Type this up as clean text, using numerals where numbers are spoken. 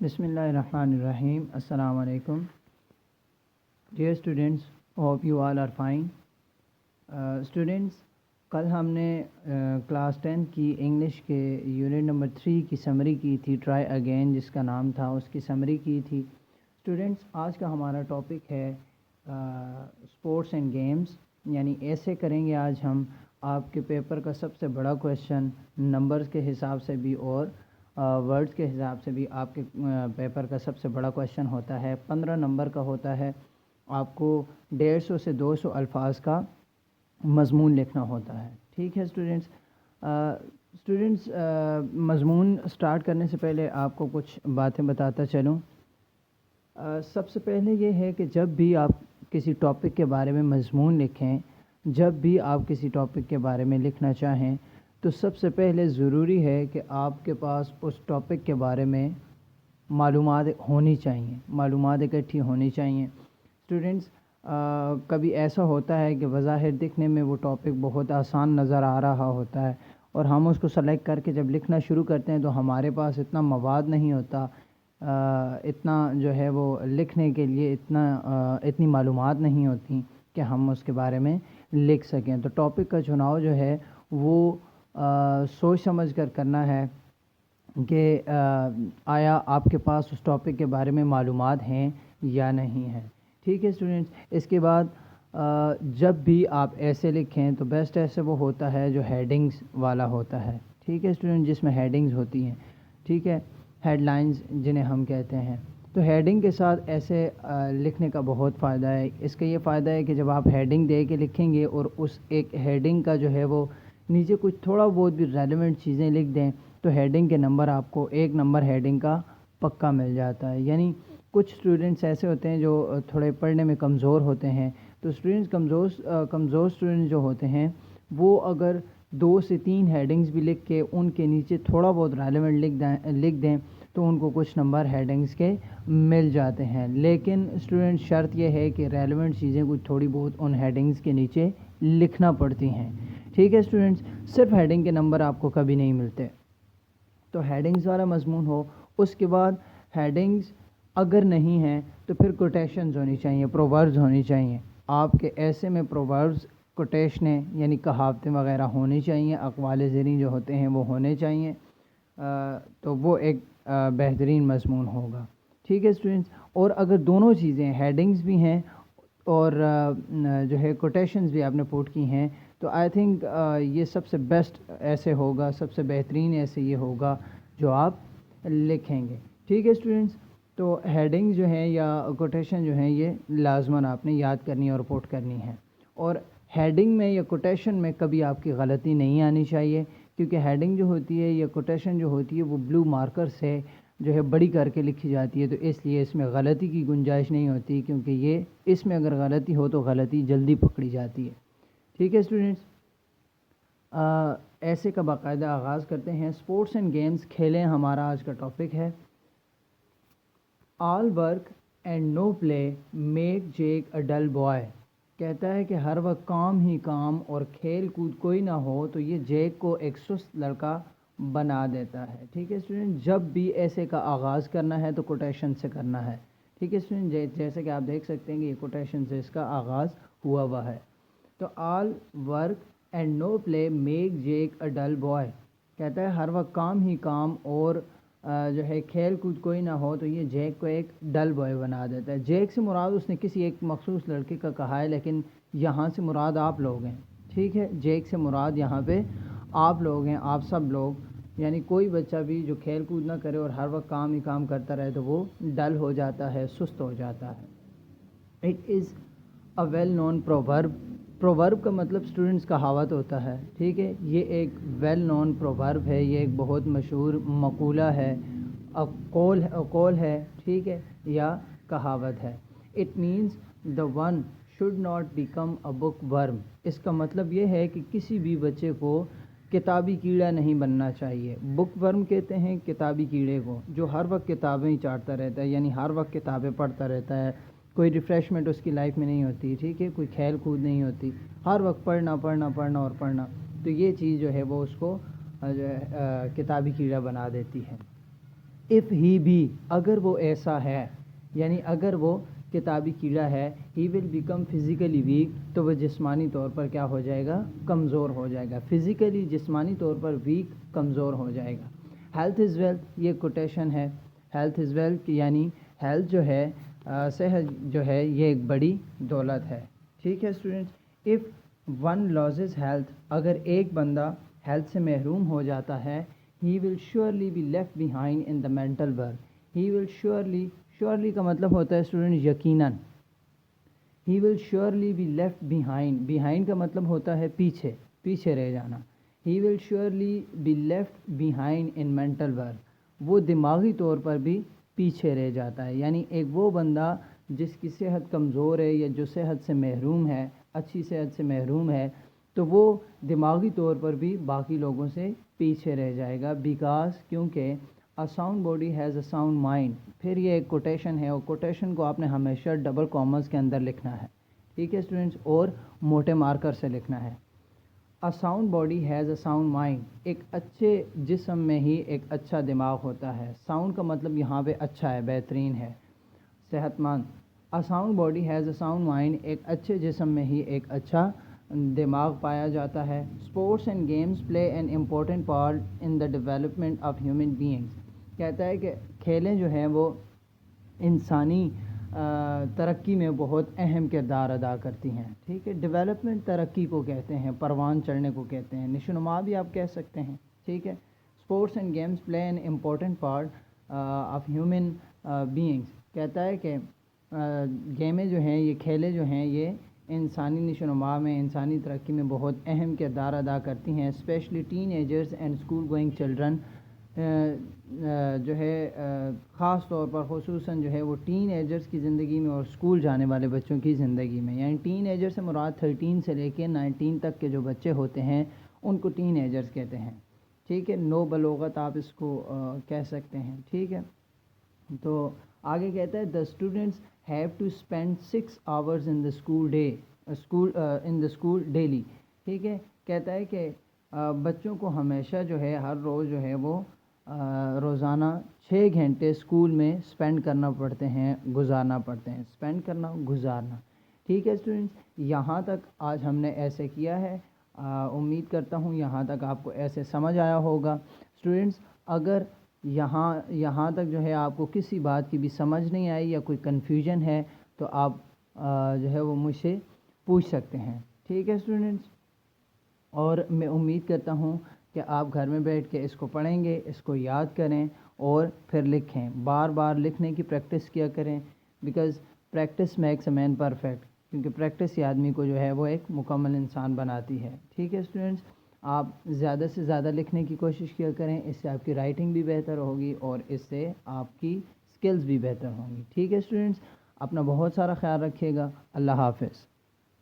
بسم اللہ الرحمن الرحیم. السلام علیکم. Dear students, hope you all are fine. Students, کل ہم نے کلاس 10 کی انگلش کے یونٹ نمبر 3 کی سمری کی تھی، ٹرائی اگین جس کا نام تھا، اس کی سمری کی تھی. اسٹوڈینٹس، آج کا ہمارا ٹاپک ہے اسپورٹس اینڈ گیمز. یعنی ایسے کریں گے آج ہم آپ کے پیپر کا سب سے بڑا کویشچن نمبرز کے حساب سے بھی اور ورڈز کے حساب سے بھی. آپ کے پیپر کا سب سے بڑا کویشچن ہوتا ہے 15 نمبر کا ہوتا ہے. آپ کو 150 سے 200 الفاظ کا مضمون لکھنا ہوتا ہے. ٹھیک ہے اسٹوڈینٹس. اسٹوڈینٹس، مضمون سٹارٹ کرنے سے پہلے آپ کو کچھ باتیں بتاتا چلوں. سب سے پہلے یہ ہے کہ جب بھی آپ کسی ٹاپک کے بارے میں مضمون لکھیں، جب بھی آپ کسی ٹاپک کے بارے میں لکھنا چاہیں، تو سب سے پہلے ضروری ہے کہ آپ کے پاس اس ٹاپک کے بارے میں معلومات ہونی چاہیے، معلومات اکٹھی ہونی چاہیے. اسٹوڈینٹس، کبھی ایسا ہوتا ہے کہ بظاہر دکھنے میں وہ ٹاپک بہت آسان نظر آ رہا ہوتا ہے، اور ہم اس کو سلیکٹ کر کے جب لکھنا شروع کرتے ہیں تو ہمارے پاس اتنا مواد نہیں ہوتا، اتنا جو ہے وہ لکھنے کے لیے اتنی معلومات نہیں ہوتی کہ ہم اس کے بارے میں لکھ سکیں. تو ٹاپک کا چناؤ جو ہے وہ سوچ سمجھ کر کرنا ہے کہ آیا آپ کے پاس اس ٹاپک کے بارے میں معلومات ہیں یا نہیں ہیں. ٹھیک ہے اسٹوڈنٹس. اس کے بعد جب بھی آپ ایسے لکھیں تو بیسٹ ایسے وہ ہوتا ہے جو ہیڈنگز والا ہوتا ہے. ٹھیک ہے اسٹوڈنٹ، جس میں ہیڈنگز ہوتی ہیں. ٹھیک ہے، ہیڈ لائنز جنہیں ہم کہتے ہیں. تو ہیڈنگ کے ساتھ ایسے لکھنے کا بہت فائدہ ہے. اس کا یہ فائدہ ہے کہ جب آپ ہیڈنگ دے کے لکھیں گے اور اس ایک ہیڈنگ کا جو ہے وہ نیچے کچھ تھوڑا بہت بھی ریلیونٹ چیزیں لکھ دیں تو ہیڈنگ کے نمبر آپ کو 1 نمبر ہیڈنگ کا پکا مل جاتا ہے. یعنی کچھ اسٹوڈنٹس ایسے ہوتے ہیں جو تھوڑے پڑھنے میں کمزور ہوتے ہیں. تو اسٹوڈنٹس کمزور اسٹوڈنٹس جو ہوتے ہیں وہ اگر 2 سے 3 ہیڈنگز بھی لکھ کے ان کے نیچے تھوڑا بہت ریلیونٹ لکھ دیں تو ان کو کچھ نمبر ہیڈنگز کے مل جاتے ہیں. لیکن اسٹوڈنٹ شرط یہ ہے کہ ریلیونٹ چیزیں کچھ تھوڑی بہت ان ہیڈنگز کے نیچے لکھنا پڑتی ہیں. ٹھیک ہے اسٹوڈنٹس. صرف ہیڈنگ کے نمبر آپ کو کبھی نہیں ملتے. تو ہیڈنگز والا مضمون ہو. اس کے بعد ہیڈنگز اگر نہیں ہیں تو پھر کوٹیشنز ہونی چاہیے، پرووربز ہونی چاہیے. آپ کے ایسے میں پرووربز، کوٹیشنیں یعنی کہاوتیں وغیرہ ہونی چاہیے، اقوال زریں جو ہوتے ہیں وہ ہونے چاہیے. تو وہ ایک بہترین مضمون ہوگا. ٹھیک ہے اسٹوڈنٹس. اور اگر دونوں چیزیں ہیڈنگز بھی ہیں اور جو ہے کوٹیشنز بھی آپ نے پوٹ کی ہیں تو آئی تھنک یہ سب سے بیسٹ ایسے ہوگا، سب سے بہترین ایسے یہ ہوگا جو آپ لکھیں گے. ٹھیک ہے اسٹوڈنٹس. تو ہیڈنگ جو ہیں یا کوٹیشن جو ہیں یہ لازماً آپ نے یاد کرنی اور پوٹ کرنی ہے. اور ہیڈنگ میں یا کوٹیشن میں کبھی آپ کی غلطی نہیں آنی چاہیے، کیونکہ ہیڈنگ جو ہوتی ہے یا کوٹیشن جو ہوتی ہے وہ بلو مارکر سے جو ہے بڑی کر کے لکھی جاتی ہے. تو اس لیے اس میں غلطی کی گنجائش نہیں ہوتی، کیونکہ یہ اس میں اگر غلطی ہو تو غلطی جلدی پکڑی جاتی ہے. ٹھیک ہے اسٹوڈنٹس. ایسے کا باقاعدہ آغاز کرتے ہیں. اسپورٹس اینڈ گیمز، کھیلیں ہمارا آج کا ٹاپک ہے. All work and no play make Jack a dull boy. کہتا ہے کہ ہر وقت کام ہی کام اور کھیل کود کوئی نہ ہو تو یہ جیک کو ایک سست لڑکا بنا دیتا ہے. ٹھیک ہے اسٹوڈنٹ. جب بھی ایسے کا آغاز کرنا ہے تو کوٹیشن سے کرنا ہے. ٹھیک ہے اسٹوڈنٹ. جیسے کہ آپ دیکھ سکتے ہیں کہ یہ کوٹیشن سے اس کا آغاز ہوا ہے. تو all work and no play make Jack a dull boy. کہتا ہے ہر وقت کام ہی کام اور جو ہے کھیل کود کوئی نہ ہو تو یہ جیک کو ایک ڈل بوائے بنا دیتا ہے. جیک سے مراد اس نے کسی ایک مخصوص لڑکے کا کہا ہے، لیکن یہاں سے مراد آپ لوگ ہیں. ٹھیک ہے. جیک سے مراد یہاں پہ آپ لوگ ہیں، آپ سب لوگ. یعنی کوئی بچہ بھی جو کھیل کود نہ کرے اور ہر وقت کام ہی کام کرتا رہے تو وہ ڈل ہو جاتا ہے، سست ہو جاتا ہے. It is a well known proverb. Proverb کا مطلب اسٹوڈنٹس کہاوت ہوتا ہے. ٹھیک ہے. یہ ایک ویل نون پروورب ہے، یہ ایک بہت مشہور مقولہ ہے، قول ہے. ٹھیک ہے، یا کہاوت ہے. It means the one should not become a book worm. اس کا مطلب یہ ہے کہ کسی بھی بچے کو کتابی کیڑا نہیں بننا چاہیے. بک ورم کہتے ہیں کتابی کیڑے کو جو ہر وقت کتابیں ہی چاٹتا رہتا ہے، یعنی ہر وقت کتابیں پڑھتا رہتا ہے. کوئی ریفریشمنٹ اس کی لائف میں نہیں ہوتی. ٹھیک ہے. کوئی کھیل کود نہیں ہوتی، ہر وقت پڑھنا پڑھنا پڑھنا اور پڑھنا. تو یہ چیز جو ہے وہ اس کو جو ہے کتابی کیڑا بنا دیتی ہے. اف ہی بھی اگر وہ ایسا ہے، یعنی اگر وہ کتابی کیڑا ہے، he will become physically week تو وہ جسمانی طور پر کیا ہو جائے گا؟ کمزور ہو جائے گا. فزیکلی جسمانی طور پر ویک کمزور ہو جائے گا. ہیلتھ از ویلتھ یہ کوٹیشن ہے. ہیلتھ از ویلتھ یعنی ہیلتھ جو ہے صحت جو ہے یہ ایک بڑی دولت ہے. ٹھیک ہے students. If one loses health اگر ایک بندہ ہیلتھ سے محروم ہو جاتا ہے، he will surely be left behind in the mental world. He will surely کا مطلب ہوتا ہے اسٹوڈنٹ یقیناً. He will surely be left behind کا مطلب ہوتا ہے پیچھے رہ جانا. He will surely be left behind in mental world. وہ دماغی طور پر بھی پیچھے رہ جاتا ہے. یعنی ایک وہ بندہ جس کی صحت کمزور ہے یا جو صحت سے محروم ہے، اچھی صحت سے محروم ہے، تو وہ دماغی طور پر بھی باقی لوگوں سے پیچھے رہ جائے گا. کیونکہ A sound body has a sound mind. پھر یہ ایک کوٹیشن ہے، اور کوٹیشن کو آپ نے ہمیشہ ڈبل کامرس کے اندر لکھنا ہے. ٹھیک ہے اسٹوڈنٹس، اور موٹے مارکر سے لکھنا ہے. A sound body has a sound mind. ایک اچھے جسم میں ہی ایک اچھا دماغ ہوتا ہے. ساؤنڈ کا مطلب یہاں پہ اچھا ہے، بہترین ہے، صحت مند. A sound body has a sound mind. ایک اچھے جسم میں ہی ایک اچھا دماغ پایا جاتا ہے. Sports and games play an important part in the development of human beings. کہتا ہے کہ کھیلیں جو ہیں وہ انسانی ترقی میں بہت اہم کردار ادا کرتی ہیں. ٹھیک ہے. ڈیولپمنٹ ترقی کو کہتے ہیں، پروان چڑھنے کو کہتے ہیں، نشوونما بھی آپ کہہ سکتے ہیں. ٹھیک ہے. Sports and games play an important part of human beings. کہتا ہے کہ گیمیں جو ہیں، یہ کھیلیں جو ہیں، یہ انسانی نشوونما میں، انسانی ترقی میں بہت اہم کردار ادا کرتی ہیں. Especially teenagers and school going children. جو ہے خاص طور پر خصوصاً جو ہے وہ ٹین ایجرز کی زندگی میں اور اسکول جانے والے بچوں کی زندگی میں. یعنی ٹین ایجر سے مراد 13 سے لے کے 19 تک کے جو بچے ہوتے ہیں ان کو ٹین ایجرز کہتے ہیں. ٹھیک ہے. نو بلوغت آپ اس کو کہہ سکتے ہیں. ٹھیک ہے. تو آگے کہتا ہے the students have to spend 6 hours in the school daily. ٹھیک ہے. کہتا ہے کہ بچوں کو ہمیشہ جو ہے ہر روز جو ہے وہ روزانہ 6 گھنٹے اسکول میں اسپینڈ کرنا پڑتے ہیں، گزارنا پڑتے ہیں. اسپینڈ کرنا، گزارنا. ٹھیک ہے اسٹوڈنٹس. یہاں تک آج ہم نے ایسے کیا ہے. امید کرتا ہوں یہاں تک آپ کو ایسے سمجھ آیا ہوگا. اسٹوڈنٹس اگر یہاں تک جو ہے آپ کو کسی بات کی بھی سمجھ نہیں آئی یا کوئی کنفیوژن ہے تو آپ جو ہے وہ مجھ سے پوچھ سکتے ہیں. ٹھیک ہے اسٹوڈنٹس. اور میں امید کرتا ہوں کہ آپ گھر میں بیٹھ کے اس کو پڑھیں گے، اس کو یاد کریں اور پھر لکھیں. بار بار لکھنے کی پریکٹس کیا کریں. Because practice makes a man perfect. کیونکہ پریکٹس ہی آدمی کو جو ہے وہ ایک مکمل انسان بناتی ہے. ٹھیک ہے اسٹوڈنٹس. آپ زیادہ سے زیادہ لکھنے کی کوشش کیا کریں. اس سے آپ کی رائٹنگ بھی بہتر ہوگی اور اس سے آپ کی سکلز بھی بہتر ہوں گی. ٹھیک ہے اسٹوڈنٹس. اپنا بہت سارا خیال رکھیے گا. اللہ حافظ.